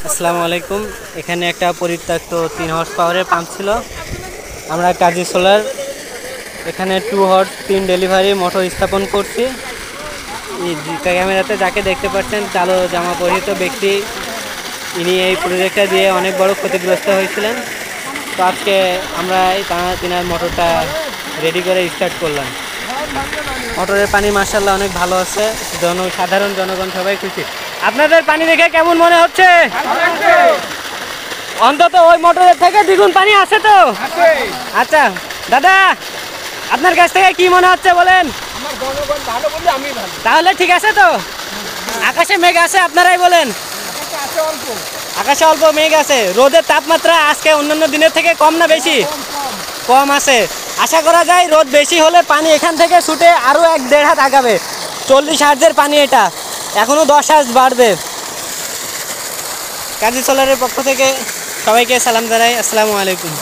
আসসালামু আলাইকুম। এখানে একটা পরিত্যক্ত 3 হর্স পাওয়ারের পাম্প ছিল। আমরা কাজী সোলার এখানে 2 হর্স 3 ডেলিভারি মোটর স্থাপন করছি। এই ক্যামেরাতে যাকে দেখতে পাচ্ছেন কালো জামা পরিহিত ব্যক্তি, ইনি এই প্রজেক্টটা দিয়ে অনেক বড় ক্ষতিগ্রস্ত হয়েছিলেন। তো আজকে আমরা এই তিনার মোটরটা রেডি করে স্টার্ট করলাম। মোটরের পানি মাশাআল্লাহ অনেক ভালো আছে, সাধারণ জনগণ সবাই খুশি। আপনাদের পানি দেখে কেমন মনে হচ্ছে? অন্তত ওই মোটরের থেকে দ্বিগুণ পানি আছে তো? আচ্ছা দাদা, আপনার কাছ থেকে কি মনে হচ্ছে বলেন? তাহলে ঠিক আছে তো? আকাশে মেঘ আছে, আপনারাই বলেন। আকাশে অল্প মেঘ আছে। রোদের তাপমাত্রা আজকে অন্যান্য দিনের থেকে কম না বেশি? কম আছে। আশা করা যায় রোদ বেশি হলে পানি এখান থেকে ছুটে আরও 1-1.5 হাত আগাবে। 40 হার্জের পানি, এটা এখনও 10 হার্জ বাড়বে। কাজী সোলারের পক্ষ থেকে সবাইকে সালাম জানাই। আসসালামু আলাইকুম।